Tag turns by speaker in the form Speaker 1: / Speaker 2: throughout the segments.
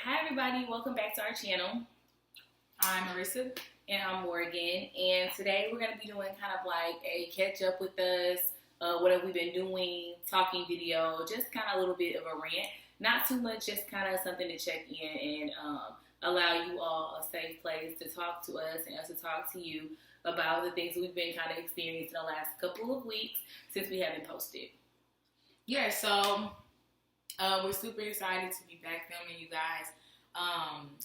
Speaker 1: Hi everybody, welcome back to our channel.
Speaker 2: I'm Marissa.
Speaker 1: And I'm Morgan, and today we're going to be doing kind of like a catch up with us, what have we been doing, talking video, just kind of a little bit of a rant, not too much, just kind of something to check in and allow you all a safe place to talk to us and us to talk to you about the things we've been kind of experiencing the last couple of weeks since we haven't posted.
Speaker 2: Yeah, so we're super excited to be back filming, you guys.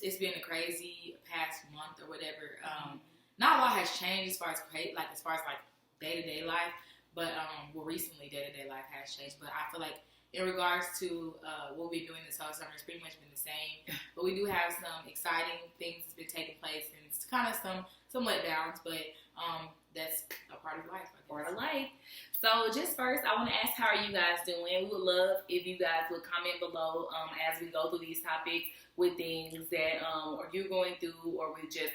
Speaker 2: It's been a crazy past month or whatever. Not a lot has changed as far as day-to-day life, but recently day-to-day life has changed. But I feel like in regards to what we've been doing this whole summer, it's pretty much been the same. But we do have some exciting things that's been taking place, and it's kind of some letdowns, but that's a part of life.
Speaker 1: Part of life. So just first, I want to ask, how are you guys doing? We would love if you guys would comment below as we go through these topics with things that or you're going through, or with just,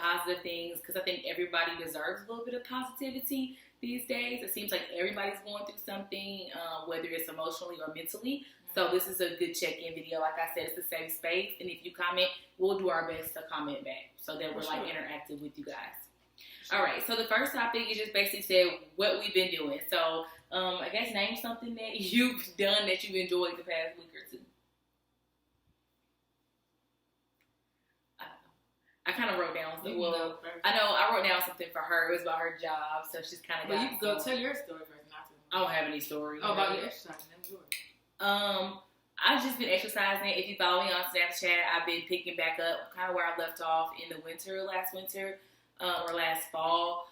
Speaker 1: positive things, because I think everybody deserves a little bit of positivity these days. It seems like everybody's going through something, whether it's emotionally or mentally. So this is a good check-in video. Like I said, it's a safe space, and if you comment, we'll do our best to comment back so that we're interactive with you guys. All right, so the first topic is just basically said what we've been doing. So I guess name something that you've done that you've enjoyed the past week or two. I kind of wrote down something. Well, I know I wrote down something for her. It was about her job, so she's kind of.
Speaker 2: But you can go tell your story first, not to.
Speaker 1: I don't have any story.
Speaker 2: Oh, about your exercising. That's yours.
Speaker 1: I've just been exercising. If you follow me on Snapchat, I've been picking back up kind of where I left off in the last winter. Or last fall,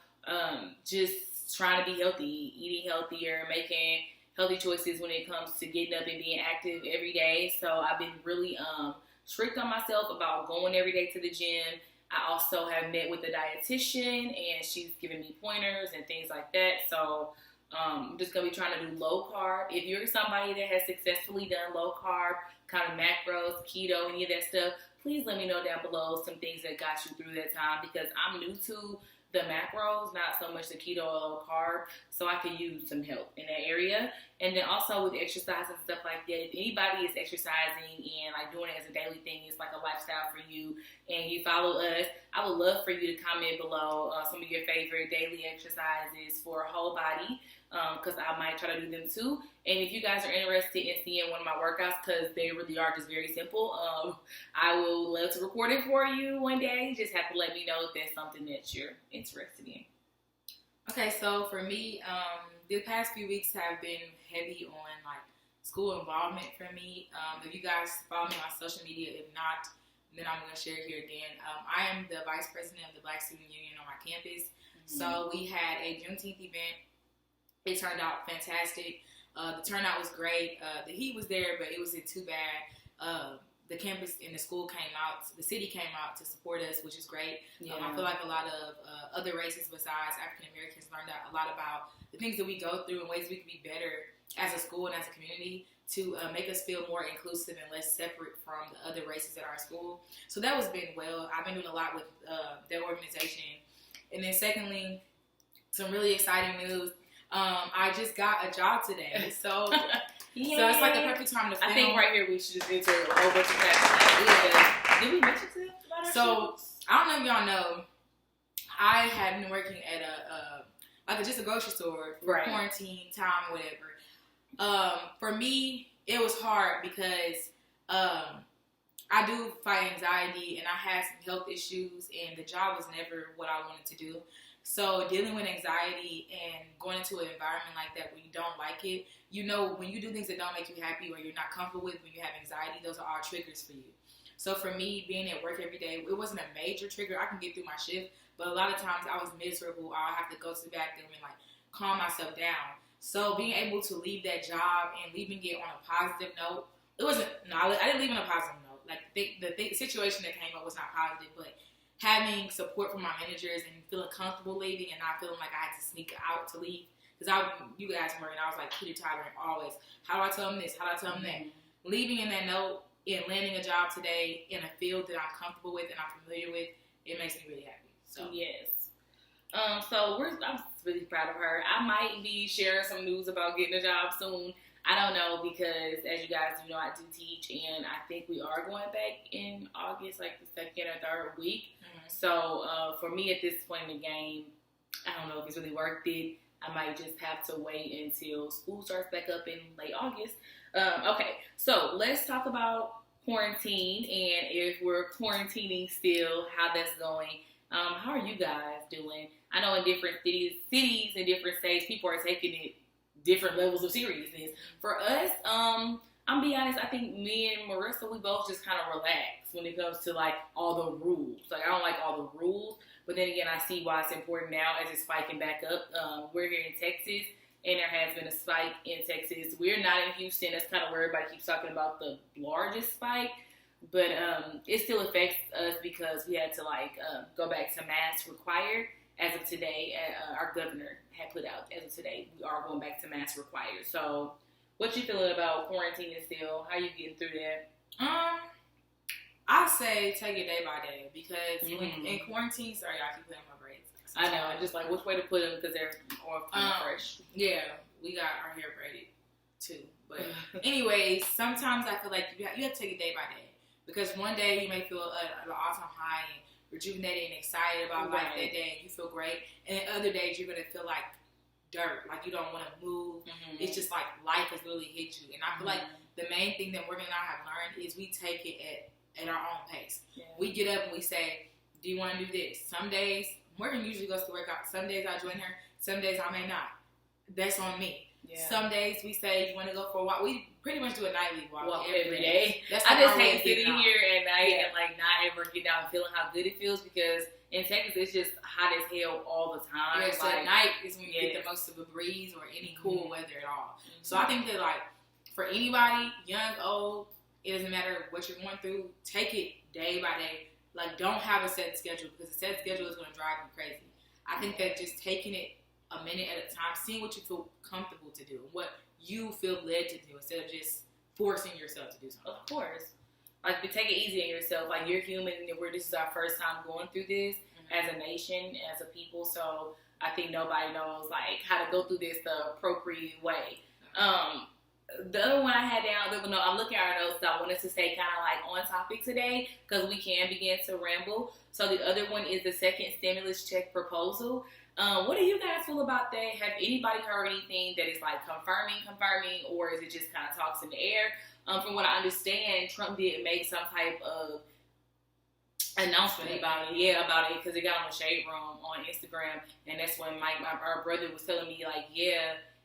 Speaker 1: just trying to be healthy, eating healthier, making healthy choices when it comes to getting up and being active every day. So I've been really strict on myself about going every day to the gym. I also have met with a dietitian, and she's giving me pointers and things like that. So I'm just going to be trying to do low carb. If you're somebody that has successfully done low carb, kind of macros, keto, any of that stuff, please let me know down below some things that got you through that time, because I'm new to the macros, not so much the keto or low carb, so I could use some help in that area. And then also with exercise and stuff like that, if anybody is exercising and like doing it as a daily thing, it's like a lifestyle for you, and you follow us, I would love for you to comment below some of your favorite daily exercises for whole body, because I might try to do them too. And if you guys are interested in seeing one of my workouts, because they really are just very simple, I will love to record it for you one day. You just have to let me know if that's something that you're interested in.
Speaker 2: Okay, so for me, the past few weeks have been heavy on like school involvement for me. If you guys follow me on social media, if not, then I'm going to share it here again. I am the vice president of the Black Student Union on my campus. So we had a Juneteenth event. It turned out fantastic. The turnout was great. The heat was there, but it wasn't too bad. The campus and the school came out, the city came out to support us, which is great. I feel like a lot of other races besides African Americans learned out a lot about the things that we go through and ways we can be better as a school and as a community to make us feel more inclusive and less separate from the other races at our school. So that was been well. I've been doing a lot with their organization. And then secondly, some really exciting news. I just got a job today, so so it's like the perfect time to film.
Speaker 1: I think right here we should just enter a whole bunch of facts. Did we mention to them about our shows?
Speaker 2: I don't know if y'all know, I had been working at just a grocery store for quarantine time or whatever. For me, it was hard because I do fight anxiety, and I had some health issues, and the job was never what I wanted to do. So dealing with anxiety and going into an environment like that where you don't like it, when you do things that don't make you happy or you're not comfortable with, when you have anxiety, those are all triggers for you. So for me, being at work every day, it wasn't a major trigger. I can get through my shift, but a lot of times I was miserable. I'll have to go to the bathroom and like calm myself down. So being able to leave that job and leaving it on a positive note, I didn't leave on a positive note. Like the situation that came up was not positive, but having support from my managers and feeling comfortable leaving and not feeling like I had to sneak out to leave. Because you guys were, and I was like Peter Tyler always. How do I tell them this? How do I tell them that? Leaving in that note and landing a job today in a field that I'm comfortable with and I'm familiar with, it makes me really happy. So
Speaker 1: yes. I'm really proud of her. I might be sharing some news about getting a job soon. I don't know because, as you guys do know, I do teach, and I think we are going back in August, like the second or third week. Mm-hmm. So for me at this point in the game, I don't know if it's really worth it. I might just have to wait until school starts back up in late August. Okay, so let's talk about quarantine and if we're quarantining still, how that's going. How are you guys doing? I know in different cities and different states, people are taking it different levels of seriousness. For us, I'm be honest, I think me and Marissa, we both just kind of relax when it comes to like all the rules. Like I don't like all the rules, but then again, I see why it's important now as it's spiking back up. We're here in Texas, and there has been a spike in Texas. We're not in Houston. That's kind of where everybody keeps talking about the largest spike. But it still affects us because we had to go back to mask required as of today. Our governor had put out as of today, we are going back to mask required. So what you feeling about quarantining still? How you getting through that?
Speaker 2: I say take it day by day because when in quarantine, sorry, I keep putting my braids.
Speaker 1: I know. I just like which way to put them because they're more fresh.
Speaker 2: Yeah, we got our hair braided too. But anyways, sometimes I feel like you have to take it day by day because one day you may feel an awesome high and rejuvenated and excited about life that day and you feel great, and then other days you're gonna feel like dirt, like you don't want to move. It's just like life has really hit you, and I feel like the main thing that we're gonna have learned is we take it at our own pace. We get up and we say, do you want to do this? Some days Morgan usually goes to work out. Some days I join her. Some days I may not. That's on me. Some days we say you want to go for a walk. We pretty much do a nightly walk every day. I just hate sitting here at night and not ever get down and feeling how good it feels because in Texas it's just hot as hell all the time. Yeah, so at night is when you get the most of a breeze or any cool weather at all. So I think that for anybody, young, old, it doesn't matter what you're going through, take it day by day. Don't have a set schedule because a set schedule is going to drive you crazy. I think that just taking it a minute at a time, seeing what you feel comfortable to do, what you feel led to do, instead of just forcing yourself to do something. Of course. To take it easy on yourself. You're human, and this is our first time going through this as a nation, as a people. So I think nobody knows how to go through this the appropriate way. The other one I had down, I'm looking at our notes, so I wanted to stay kind of on topic today because we can begin to ramble. So the other one is the second stimulus check proposal. What do you guys feel about that? Have anybody heard anything that is confirming, or is it just kind of talks in the air? From what I understand, Trump did make some type of announcement about it because it got on the Shade Room on Instagram, and that's when our brother was telling me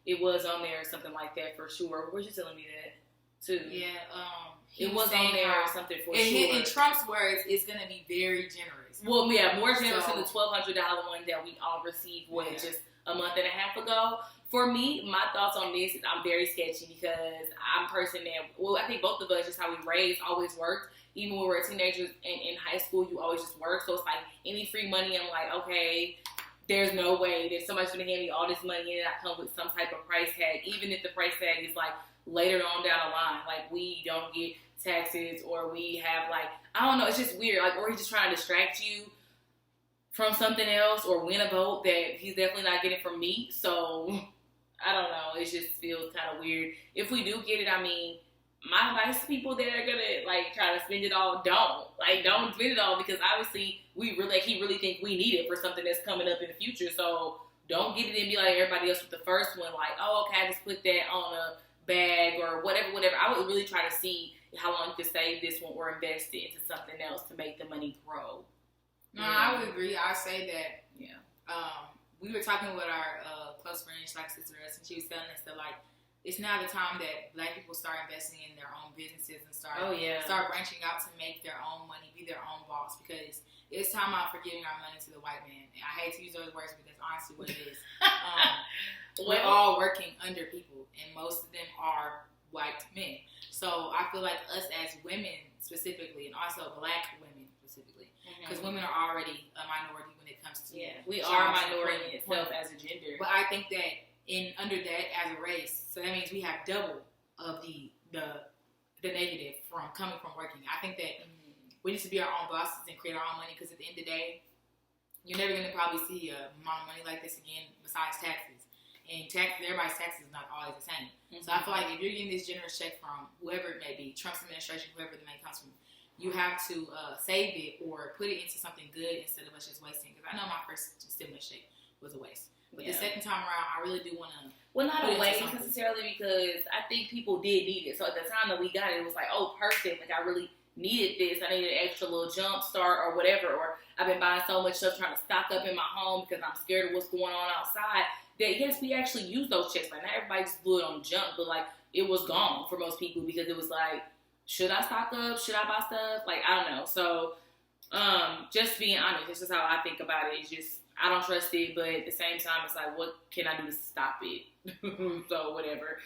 Speaker 2: it was on there or something like that for sure. Were you telling me that too? Yeah, it was on there or something for sure. In Trump's words, it's going to be very generous. Well, yeah, more generous than the $1,200 one that we all received just a month and a half ago. For me, my thoughts on this is I'm very sketchy because I'm a person that, I think both of us, just how we raised, always worked. Even when we were teenagers in high school, you always just work. So it's any free money, I'm okay, there's no way that somebody's going to hand me all this money and I come with some type of price tag, even if the price tag is later on down the line. We don't get taxes or we have I don't know, it's just weird. Or he's just trying to distract you from something else or win a vote that he's definitely not getting from me. So I don't know. It just feels kind of weird. If we do get it, my advice to people that are gonna try to spend it all, don't spend it all because obviously he really think we need it for something that's coming up in the future. So don't get it and be like everybody else with the first one, okay, I just put that on a bag or whatever. I would really try to see how long you could save this one or invest it into something else to make the money grow. No, I would agree. I say that. Yeah. We were talking with our close friend, sister, and she was telling us that it's now the time that Black people start investing in their own businesses and start branching out to make their own money, be their own boss, because it's time out for giving our money to the white man. And I hate to use those words, but that's honestly what it is. We're all working under people, and most of them are white men. So I feel like us as women specifically, and also Black women specifically, because women are already a minority when it comes to we are a minority in itself as a gender. But I think that under that as a race, so that means we have double of the negative from coming from working. I think that we need to be our own bosses and create our own money because at the end of the day, you're never going to probably see a amount of money like this again besides taxes. And everybody's taxes is not always the same. Mm-hmm. So I feel like if you're getting this generous check from whoever it may be, Trump's administration, whoever the money comes from, you have to save it or put it into something good instead of us just wasting. Because I know my first stimulus check was a waste. But the second time around, I really do want to.
Speaker 1: Well, not a waste necessarily, because I think people did need it. So at the time that we got it, it was like, oh, perfect. Like, I really needed this. I needed an extra little jump start or whatever. Or I've been buying so much stuff trying to stock up in my home because I'm scared of what's going on outside. That, yes, we actually use those checks. Like, not everybody just blew it on junk, but, like, it was gone for most people because it was like, should I stock up? Should I buy stuff? Like, I don't know. So, just being honest, this is how I think about it. It's just, I don't trust it, but at the same time, it's like, what can I do to stop it? So, whatever.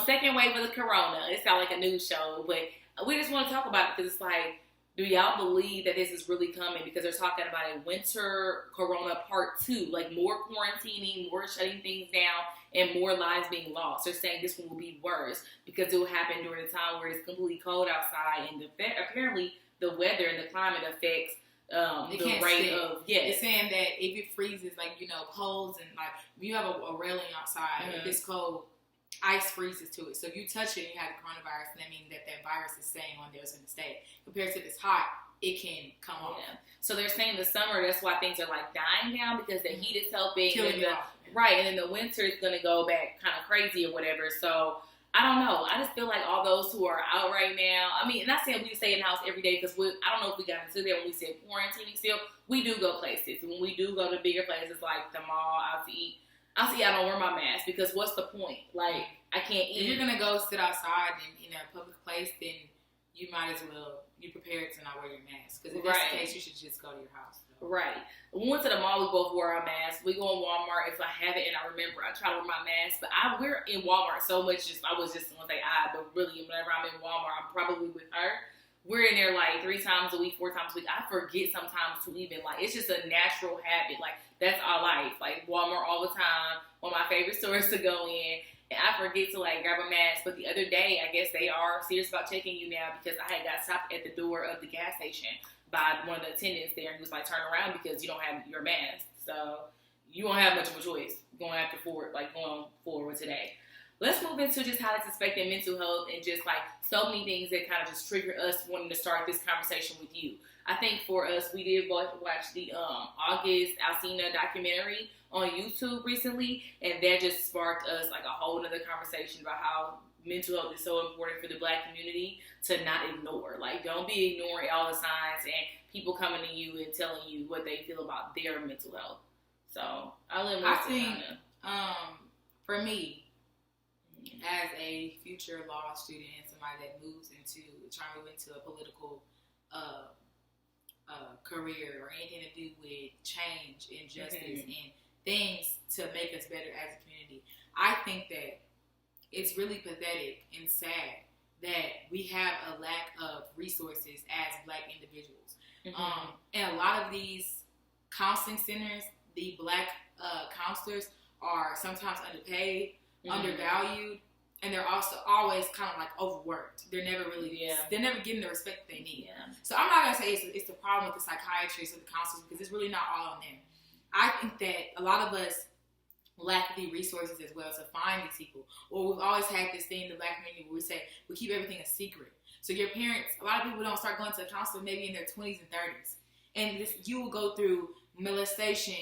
Speaker 1: Second wave of the corona. It sounds like a news show, but we just want to talk about it because it's like, do y'all believe that this is really coming? Because they're talking about a winter corona part 2, like more quarantining, more shutting things down, and more lives being lost. They're saying this one will be worse because it will happen during a time where it's completely cold outside, and apparently the weather and the climate affects the rate of,
Speaker 2: It's saying that if it freezes, like, poles and, like, you have a railing outside, if it's cold, ice freezes to it. So if you touch it and you have the coronavirus, then that means that virus is staying on there, it's going to stay. Compared to if it's hot, it can come off.
Speaker 1: So they're saying the summer, that's why things are, like, dying down because the heat is helping.
Speaker 2: Killing you off.
Speaker 1: Right, and then the winter is going to go back kind of crazy or whatever. So I don't know. I just feel like all those who are out right now, I mean, not saying we stay in the house every day because I don't know if we got into that when we said quarantining still. We do go places. When we do go to bigger places like the mall, out to eat, I don't wear my mask because what's the point? Like, I can't eat.
Speaker 2: If you're going to go sit outside in a public place, then you might as well be prepared to not wear your mask. Because if that's the case, you should just go to your house. So.
Speaker 1: Right. We went to the mall, we both wore our masks. We go in Walmart. If I have it and I remember, I try to wear my mask. But we're in Walmart so much, I was just going to say but really, whenever I'm in Walmart, I'm probably with her. We're in there like 3 times a week, 4 times a week. I forget sometimes to even, like, it's just a natural habit. Like, that's our life. Like, Walmart all the time. One of my favorite stores to go in. And I forget to, like, grab a mask. But the other day, I guess they are serious about checking you now because I had got stopped at the door of the gas station by one of the attendants there. And he was like, turn around because you don't have your mask. So, you don't have much of a choice going forward today. Let's move into just how it's affecting mental health and just, like, so many things that kind of just trigger us wanting to start this conversation with you. I think for us, we did watch the August Alsina documentary on YouTube recently, and that just sparked us, like, a whole other conversation about how mental health is so important for the Black community to not ignore. Like, don't be ignoring all the signs and people coming to you and telling you what they feel about their mental health. So, I think,
Speaker 2: for me, as a future law student and somebody that trying to move into a political career or anything to do with change and justice and things to make us better as a community, I think that it's really pathetic and sad that we have a lack of resources as Black individuals. And a lot of these counseling centers, the Black counselors are sometimes underpaid, undervalued, and they're also always kind of like overworked. They're never really, they're never getting the respect they need. So I'm not gonna say it's the problem with the psychiatrists or the counselors because it's really not all on them. I think that a lot of us lack the resources as well to find these people. Or we've always had this thing in the Black community where we say we keep everything a secret. So your parents, a lot of people don't start going to a counselor maybe in their 20s and 30s, and you will go through molestation,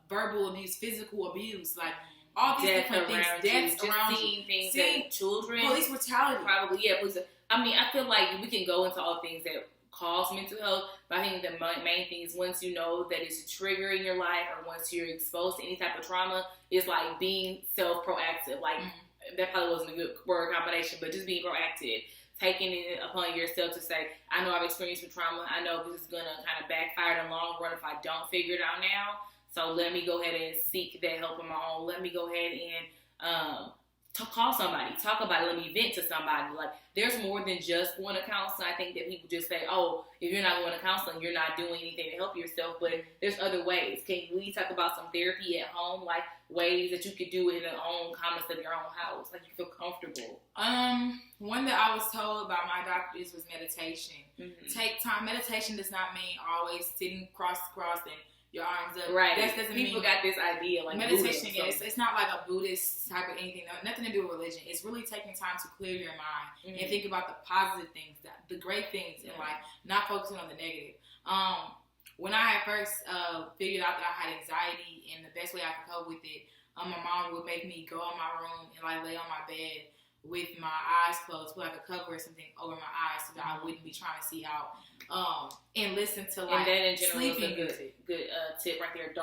Speaker 2: verbal abuse, physical abuse, like. All these different things, deaths around you,
Speaker 1: seeing children,
Speaker 2: police brutality,
Speaker 1: probably, police. I mean, I feel like we can go into all things that cause mental health, but I think the main thing is once you know that it's a trigger in your life, or once you're exposed to any type of trauma, is like being self-proactive. Like that probably wasn't a good word combination, but just being proactive, taking it upon yourself to say, I know I've experienced some trauma. I know this is gonna kind of backfire in the long run if I don't figure it out now. So let me go ahead and seek that help on my own. Let me go ahead and call somebody, talk about it. Let me vent to somebody. Like, there's more than just going to counseling. I think that people just say, oh, if you're not going to counseling, you're not doing anything to help yourself. But there's other ways. Can we talk about some therapy at home, like ways that you could do it in the own comments of your own house, like you feel comfortable?
Speaker 2: One that I was told by my doctors was meditation. Take time. Meditation does not mean always sitting cross and your arms up.
Speaker 1: Right.
Speaker 2: That doesn't
Speaker 1: People
Speaker 2: mean
Speaker 1: got this idea like
Speaker 2: meditation.
Speaker 1: Buddhism,
Speaker 2: It's not like a Buddhist type of anything. Nothing to do with religion. It's really taking time to clear your mind and think about the positive things, the great things in life, not focusing on the negative. When I had first figured out that I had anxiety and the best way I could cope with it, my mom would make me go in my room and like lay on my bed with my eyes closed, put like a cover or something over my eyes so that I wouldn't be trying to see out, and listen to like sleeping music.
Speaker 1: Good tip right there.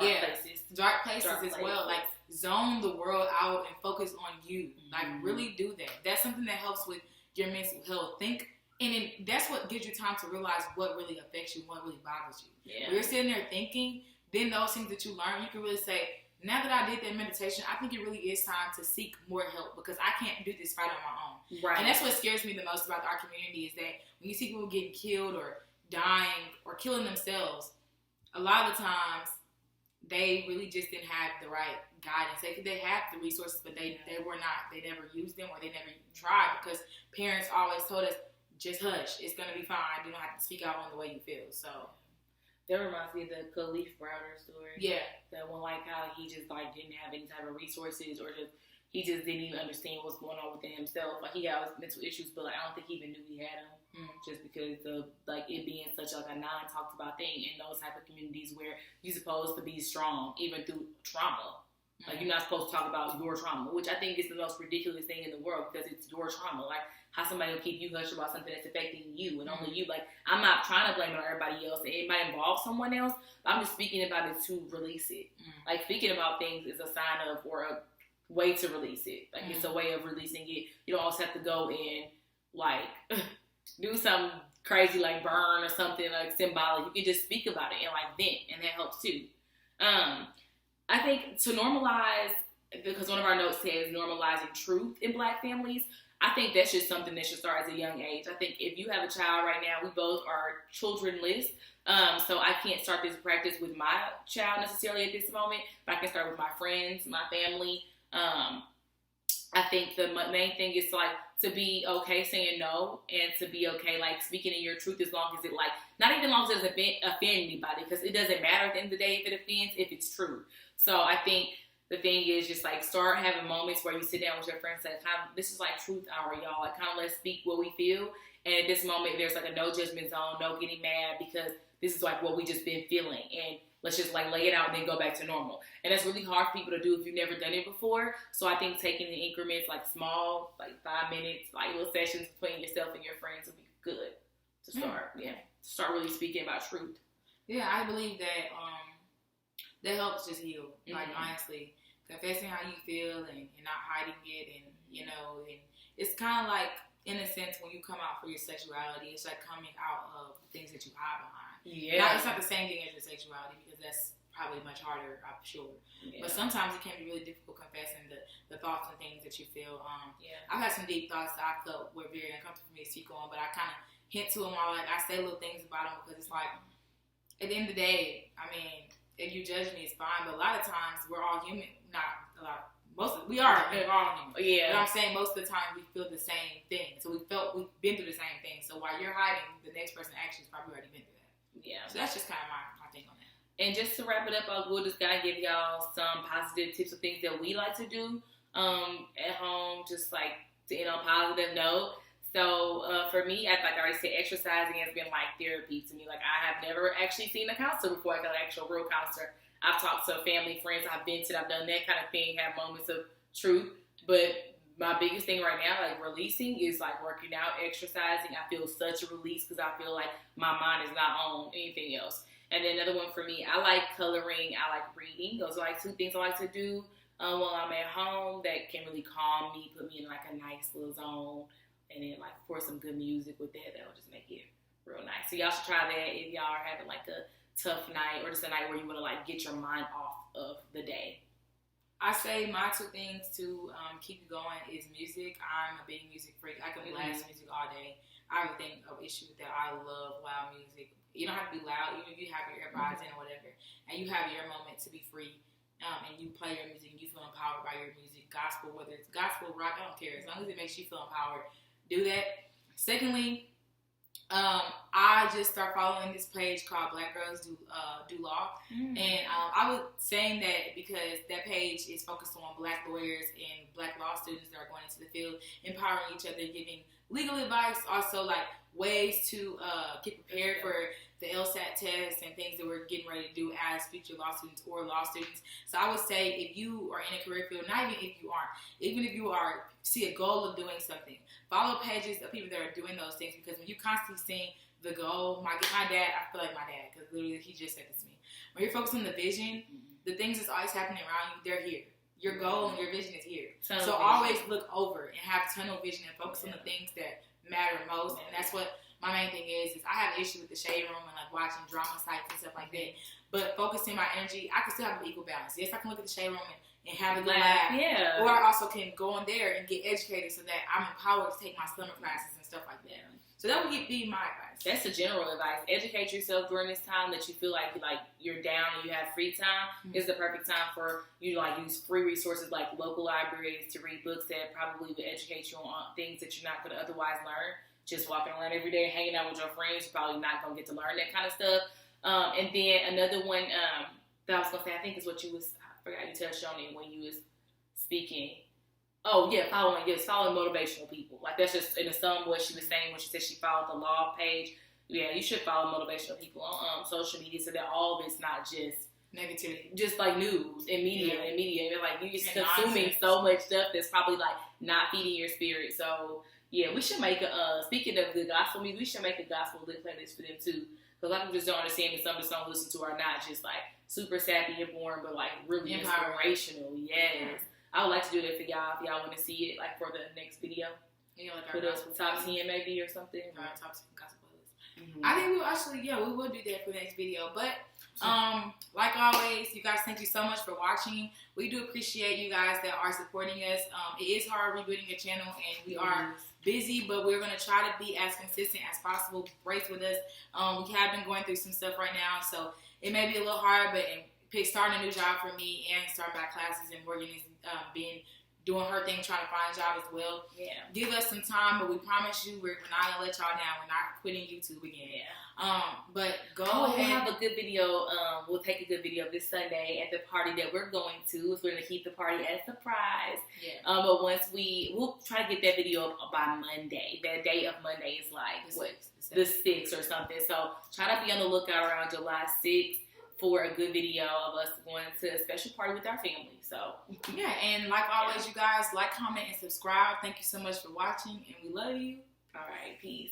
Speaker 1: Dark places
Speaker 2: as well. Like zone the world out and focus on you. Like really do that. That's something that helps with your mental health. And that's what gives you time to realize what really affects you, what really bothers you. When you're sitting there thinking, then those things that you learn, you can really say, now that I did that meditation, I think it really is time to seek more help because I can't do this fight on my own. Right. And that's what scares me the most about our community is that when you see people getting killed or dying or killing themselves, a lot of the times they really just didn't have the right guidance. They had the resources, but they were not. They never used them or they never tried because parents always told us, just hush. It's going to be fine. You don't have to speak out on the way you feel. So
Speaker 1: that reminds me of the Khalif Browder story.
Speaker 2: Yeah.
Speaker 1: That one, like, how he just, like, didn't have any type of resources or he just didn't even understand what's going on within himself. Like, he had mental issues, but, like, I don't think he even knew he had them just because of, like, it being such, like, a non-talked about thing in those type of communities where you're supposed to be strong even through trauma. Like, you're not supposed to talk about your trauma, which I think is the most ridiculous thing in the world because it's your trauma. Like, how somebody will keep you hush about something that's affecting you and only you. Like, I'm not trying to blame it on everybody else. It might involve someone else, but I'm just speaking about it to release it. Like, speaking about things is a sign of or a way to release it. Like, it's a way of releasing it. You don't always have to go and, like, do something crazy like burn or something, like, symbolic. You can just speak about it and, like, vent, and that helps, too. I think to normalize, because one of our notes says normalizing truth in Black families, I think that's just something that should start as a young age. I think if you have a child right now, we both are childrenless, so I can't start this practice with my child necessarily at this moment, but I can start with my friends, my family. I think the main thing is like to be okay saying no and to be okay like speaking in your truth as long as it like, not even as long as it doesn't offend anybody because it doesn't matter at the end of the day if it offends, if it's true. So I think the thing is just like start having moments where you sit down with your friends and say, kind of, this is like truth hour, y'all. Like kind of let's speak what we feel. And at this moment, there's like a no judgment zone, no getting mad because this is like what we just been feeling. And let's just like lay it out and then go back to normal. And that's really hard for people to do if you've never done it before. So I think taking the increments like small, like 5 minutes, like little sessions between yourself and your friends would be good to start. To start really speaking about truth.
Speaker 2: Yeah, I believe that that helps just heal. Like honestly, confessing how you feel and not hiding it, and you know, and it's kind of like in a sense when you come out for your sexuality, it's like coming out of things that you hide behind. Yeah, it's not the same thing as your sexuality because that's probably much harder, I'm sure. Yeah. But sometimes it can be really difficult confessing the thoughts and things that you feel. I've had some deep thoughts that I felt were very uncomfortable for me to speak on, but I kind of hint to them while like I say little things about them because it's like at the end of the day, I mean, if you judge me, it's fine. But a lot of times we're all human. Not a lot. We're all human. Yeah. But I'm saying most of the time we feel the same thing. So we've been through the same thing. So while you're hiding, the next person actually has probably already been through that. Yeah. So that's just kind of my thing on that.
Speaker 1: And just to wrap it up, we'll just gotta give y'all some positive tips of things that we like to do at home, just like to end on a positive note. So for me, like I already said, exercising has been like therapy to me. Like I have never actually seen a counselor before, like an actual real counselor. I've talked to family, friends, I've vented, I've done that kind of thing, have moments of truth. But my biggest thing right now, like releasing, is like working out, exercising. I feel such a release because I feel like my mind is not on anything else. And then another one for me, I like coloring, I like reading. Those are like two things I like to do while I'm at home that can really calm me, put me in like a nice little zone. And then, like, pour some good music with that. That'll just make it real nice. So y'all should try that if y'all are having, like, a tough night or just a night where you want to, like, get your mind off of the day.
Speaker 2: I say my two things to keep you going is music. I'm a big music freak. I can blast music all day. I have a thing of issue with that. I love loud music. You don't have to be loud. Even if you have your earbuds in or whatever, and you have your moment to be free, and you play your music and you feel empowered by your music, gospel, whether it's gospel, rock, I don't care. As long as it makes you feel empowered, do that. Secondly, I just started following this page called Black Girls Do Law. And I was saying that because that page is focused on Black lawyers and Black law students that are going into the field, empowering each other, giving legal advice, also like ways to get prepared for the LSAT test and things that we're getting ready to do as future law students or law students. So I would say if you are in a career field, not even if you aren't, even if you are see a goal of doing something, follow pages of people that are doing those things, because when you constantly seeing the goal, my dad, I feel like my dad, because literally he just said this to me. When you're focused on the vision, the things that's always happening around you, they're here. Your goal and your vision is here. So always look over and have tunnel vision and focus on the things that matter most. And that's what my main thing is I have an issue with the shade room and like watching drama sites and stuff like that. But focusing my energy, I can still have an equal balance. Yes, I can look at the shade room and have a good laugh. Yeah. Or I also can go on there and get educated so that I'm empowered to take my summer classes and stuff like that. So that would be my advice.
Speaker 1: That's the general advice. Educate yourself during this time that you feel like you're down and you have free time. Is the perfect time for you to like use free resources like local libraries to read books that probably would educate you on things that you're not going to otherwise learn. Just walking around every day, hanging out with your friends, you're probably not going to get to learn that kind of stuff. And then another one that I was going to say, I think is what I forgot you touched on it when you was speaking. Oh, yeah, following motivational people. Like, that's just in the sum what she was saying when she said she followed the law page. Yeah, you should follow motivational people on social media so that all of it's not just
Speaker 2: negativity.
Speaker 1: Just like news and media. And like, you're just consuming so much stuff that's probably like not feeding your spirit. So, yeah, we should make speaking of the gospel music, we should make a gospel lit playlist for them too. Because a lot of people just don't understand that some of the songs we listen to are not just like super sappy and boring, but like really inspirational. Yes. I would like to do that for y'all if y'all want to see it, like for the next video.
Speaker 2: Yeah, like
Speaker 1: our top 10 maybe or something.
Speaker 2: Our top 10 gospel playlist. I think we will do that for the next video. But like always, you guys, thank you so much for watching. We do appreciate you guys that are supporting us. It is hard rebooting a channel, and we are busy, but we're going to try to be as consistent as possible. Brace with us. We have been going through some stuff right now, so it may be a little hard, but starting a new job for me and starting back classes, and Morgan is doing her thing, trying to find a job as well. Yeah. Give us some time, but we promise you we're not going to let y'all down. We're not quitting YouTube again. Yeah. But go ahead.
Speaker 1: We'll have a good video. We'll take a good video this Sunday at the party that we're going to. We're going to keep the party as a surprise. Yeah. But we'll try to get that video up by Monday. That day of Monday is like, the 6th or something. So try to be on the lookout around July 6th. For a good video of us going to a special party with our family. So
Speaker 2: yeah, and like always, you guys, like, comment, and subscribe. Thank you so much for watching, and we love you.
Speaker 1: All right, peace.